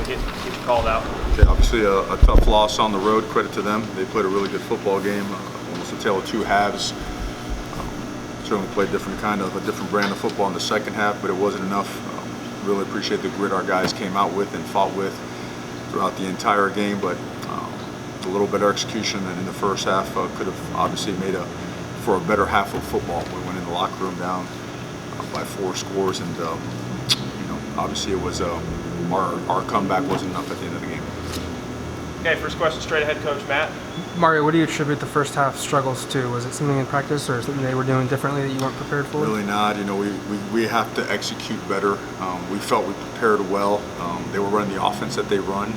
get called out. Okay, obviously a tough loss on the road. Credit to them. They played a really good football game. Almost a tale of two halves. Certainly played a different brand of football in the second half, but it wasn't enough. Really appreciate the grit our guys came out with and fought with throughout the entire game, but a little better execution than in the first half could have obviously made for a better half of football. We went in the locker room down by 4 scores, and obviously it was our comeback wasn't enough at the end of the game. Okay, first question straight ahead, Coach Matt. Mario, what do you attribute the first half struggles to? Was it something in practice or something they were doing differently that you weren't prepared for? Really not. We have to execute better. We felt we prepared well. They were running the offense that they run,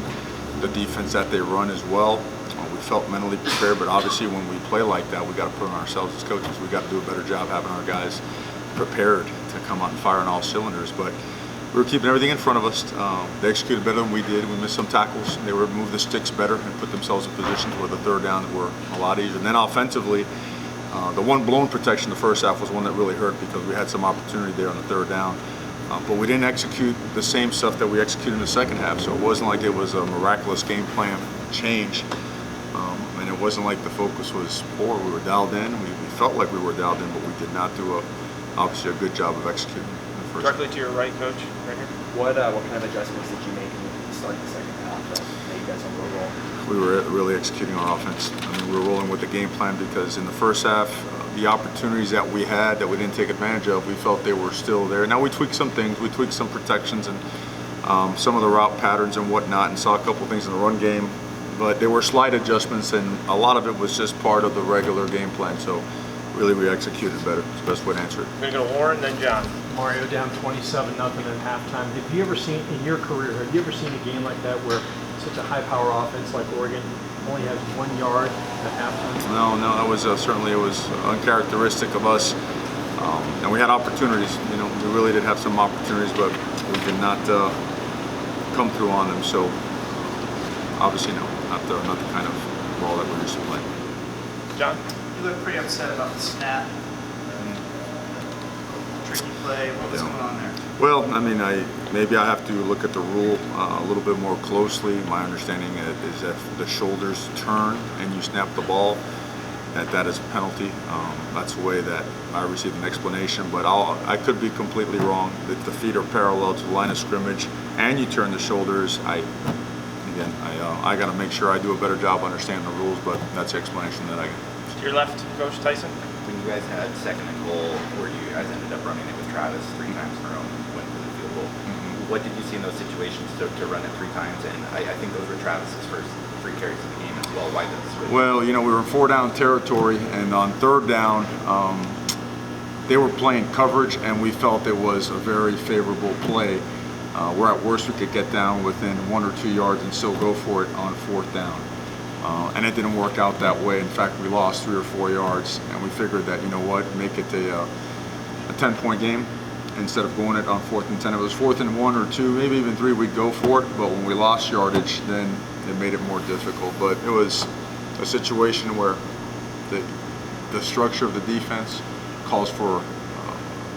the defense that they run as well. We felt mentally prepared, but obviously when we play like that, we got to put on ourselves as coaches. We got to do a better job having our guys prepared to come out and fire on all cylinders. But we were keeping everything in front of us. They executed better than we did. We missed some tackles. They were moved the sticks better and put themselves in positions where the third down were a lot easier. And then offensively, the one blown protection the first half was one that really hurt because we had some opportunity there on the third down. But we didn't execute the same stuff that we executed in the second half. So it wasn't like it was a miraculous game plan change. And it wasn't like the focus was poor. We were dialed in. We felt like we were dialed in, but we did not do obviously a good job of executing. Directly to your right, Coach, right here. What kind of adjustments did you make in the start of the second half that made you guys on the roll? We were really executing our offense. We were rolling with the game plan because in the first half, the opportunities that we had that we didn't take advantage of, we felt they were still there. Now we tweaked some things. We tweaked some protections and some of the route patterns and whatnot, and saw a couple things in the run game. But there were slight adjustments, and a lot of it was just part of the regular game plan. So really, we executed better. It's the best way to answer it. We're going to go to Warren, then John. Mario down 27-0 at halftime. Have you ever seen, in your career, have you ever seen a game like that where such a high-power offense like Oregon only has 1 yard at halftime? No, that was certainly it was uncharacteristic of us. And we had opportunities. We really did have some opportunities, but we did not come through on them. So obviously, no, not the kind of ball that we're used to playing. John. You look pretty upset about the snap, tricky play. What was going on there? Well, maybe I have to look at the rule a little bit more closely. My understanding is that if the shoulders turn and you snap the ball, that is a penalty. That's the way that I received an explanation, but I could be completely wrong. That the feet are parallel to the line of scrimmage and you turn the shoulders. I got to make sure I do a better job understanding the rules, but that's the explanation that I get. To your left, Coach Tyson. When you guys had second and goal, where you guys ended up running it with Travis 3 times in a row and went for the field goal, what did you see in those situations to run it 3 times? And I think those were Travis's first 3 carries of the game as well. Why did the switch? Well, we were in 4-down territory, and on 3rd down, they were playing coverage, and we felt it was a very favorable play. Where at worst we could get down within 1 or 2 yards and still go for it on 4th down. And it didn't work out that way. In fact, we lost 3 or 4 yards, and we figured that, make it a 10-point game instead of going it on 4th and 10. If it was 4th and 1 or 2, maybe even 3, we'd go for it. But when we lost yardage, then it made it more difficult. But it was a situation where the structure of the defense calls for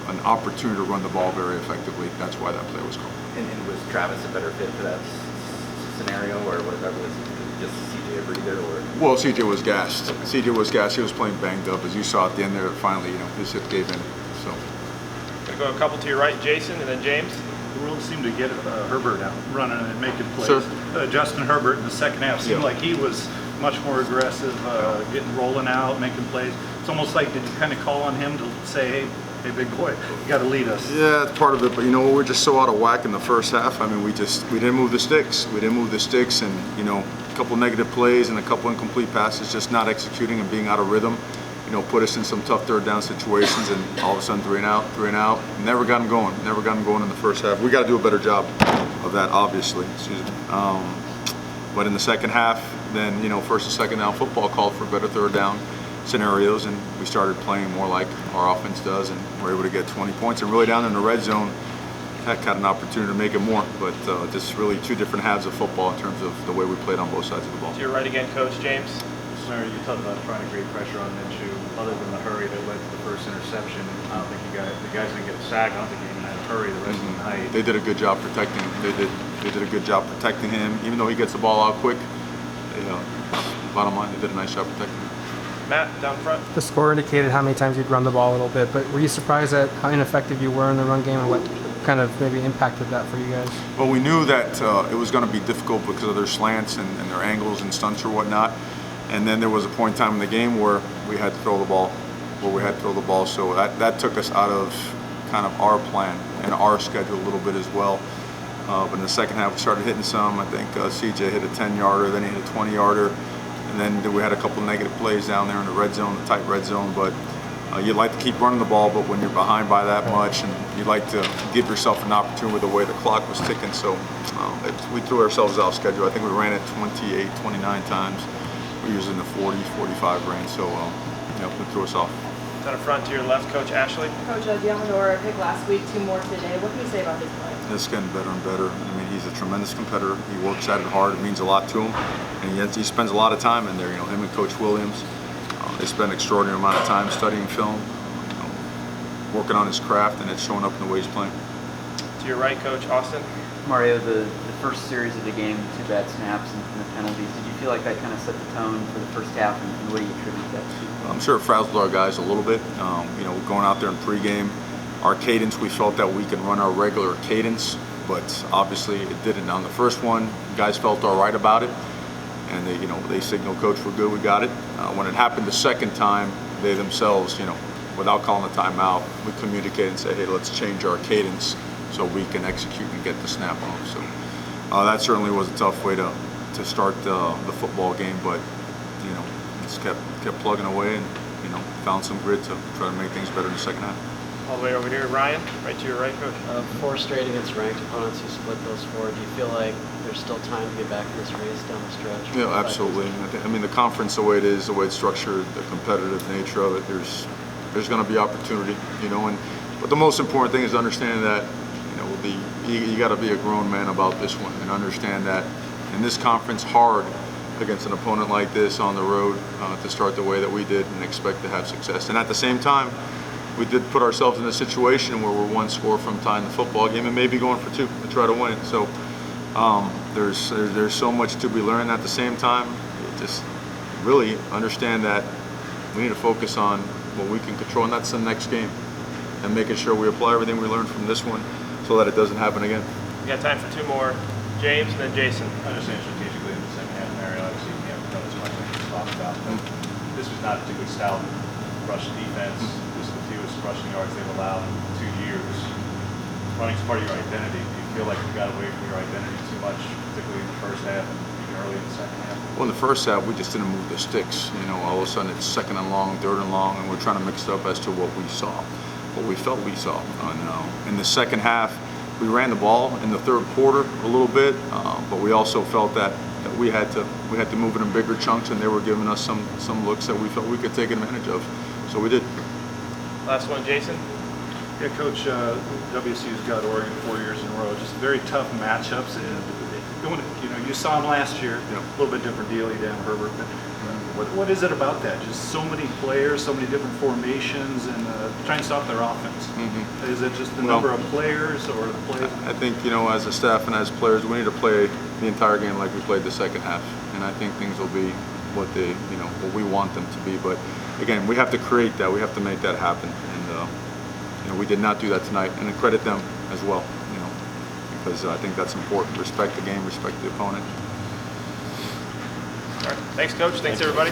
an opportunity to run the ball very effectively. That's why that play was called. And was Travis a better fit for that scenario, or was it just CJ a breather? Or? Well, CJ was gassed. CJ was gassed. He was playing banged up, as you saw at the end there. Finally, his hip gave in. So. Gonna go a couple to your right, Jason, and then James. The world seemed to get Herbert out running and making plays. Sure. Justin Herbert in the second half seemed like he was much more aggressive, getting rolling out, making plays. It's almost like, did you kind of call on him to say, hey, big boy, you got to lead us? Yeah, it's part of it. But we're just so out of whack in the first half. We didn't move the sticks. We didn't move the sticks, and a couple negative plays and a couple incomplete passes, just not executing and being out of rhythm. Put us in some tough 3rd down situations, and all of a sudden 3 and out. Never got them going. Never got them going in the first half. We got to do a better job of that, obviously. But in the second half, then 1st and 2nd down football called for better 3rd down scenarios, and we started playing more like our offense does, and we're able to get 20 points. And really down in the red zone, Tech had an opportunity to make it more, but just really 2 different halves of football in terms of the way we played on both sides of the ball. To your right again, Coach James. Scenario you talked about trying to create pressure on Minshew. Other than the hurry that led to the first interception, I don't think the guys didn't get a sack. I don't think they even had a hurry the rest of the night. They did a good job protecting him. They did. They did a good job protecting him. Even though he gets the ball out quick, they, bottom line, they did a nice job protecting him. Matt, down front. The score indicated how many times you'd run the ball a little bit, but were you surprised at how ineffective you were in the run game and what kind of maybe impacted that for you guys? Well, we knew that it was going to be difficult because of their slants and their angles and stunts or whatnot. And then there was a point in time in the game where we had to throw the ball, So that took us out of kind of our plan and our schedule a little bit as well. But in the second half, we started hitting some. I think CJ hit a 10-yarder, then he hit a 20-yarder. And then we had a couple negative plays down there in the red zone, the tight red zone. But you'd like to keep running the ball, but when you're behind by that much, and you'd like to give yourself an opportunity with the way the clock was ticking. So we threw ourselves out of schedule. I think we ran it 28, 29 times. We were using the 40, 45 range. So we threw us off. Down front to your left, Coach Ashley. Coach Diamador picked last week, 2 more today. What can you say about his play? It's getting better and better. I mean, he's a tremendous competitor. He works at it hard. It means a lot to him, and he spends a lot of time in there. Him and Coach Williams, they spend an extraordinary amount of time studying film, working on his craft, and it's showing up in the way he's playing. To your right, Coach Austin. Mario, the first series of the game, 2 bad snaps and the penalties, did you feel like that kind of set the tone for the first half, and what do you attribute that to? I'm sure it frazzled our guys a little bit. Going out there in pregame, our cadence, we felt that we can run our regular cadence, but obviously it didn't. On the first one, guys felt all right about it, and they signaled, Coach, we're good, we got it. When it happened the second time, they themselves, without calling a timeout, we communicated and said, hey, let's change our cadence so we can execute and get the snap off. So that certainly was a tough way to start the football game, but just kept plugging away and found some grit to try to make things better in the second half. All the way over here, Ryan, right to your right, Coach. 4 straight against ranked opponents, you split those 4. Do you feel like there's still time to get back in this race down the stretch? Yeah, absolutely. I mean, the conference, the way it is, the way it's structured, the competitive nature of it, there's going to be opportunity, but the most important thing is understanding that, you got to be a grown man about this one and understand that in this conference, hard against an opponent like this on the road to start the way that we did and expect to have success. And at the same time, we did put ourselves in a situation where we're 1 score from tying the football game and maybe going for 2 to try to win it. So there's so much to be learned. At the same time, just really understand that we need to focus on what we can control, and that's the next game, and making sure we apply everything we learned from this one so that it doesn't happen again. We got time for 2 more. James and then Jason. I understand strategically in the second half, Mario, obviously you haven't done as much as you talked about, but this was not a particularly stout rush defense. This is the fewest rushing yards they've allowed in 2 years. Running's part of your identity. Do you feel like you got away from your identity too much, particularly in the first half and even early in the second half? Well, in the first half, we just didn't move the sticks. All of a sudden it's 2nd and long, 3rd and long, and we're trying to mix it up as to what we saw, what we felt we saw. In the second half, we ran the ball in the 3rd quarter a little bit, but we also felt that we had to move it in bigger chunks, and they were giving us some looks that we felt we could take advantage of. So we did. Last one, Jason. Yeah, Coach, WSU's got Oregon 4 years in a row. Just very tough matchups. You saw him last year. Yeah. A little bit different deal. You didn't have Herbert, but what is it about that? Just so many players, so many different formations, and trying to stop their offense. Mm-hmm. Is it just the number of players or the plays? I think, as a staff and as players, we need to play the entire game like we played the second half, and I think things will be what what we want them to be. But again, we have to create that. We have to make that happen, and we did not do that tonight. And I credit them as well, because I think that's important. Respect the game, respect the opponent. All right. Thanks, Coach. Thanks, everybody.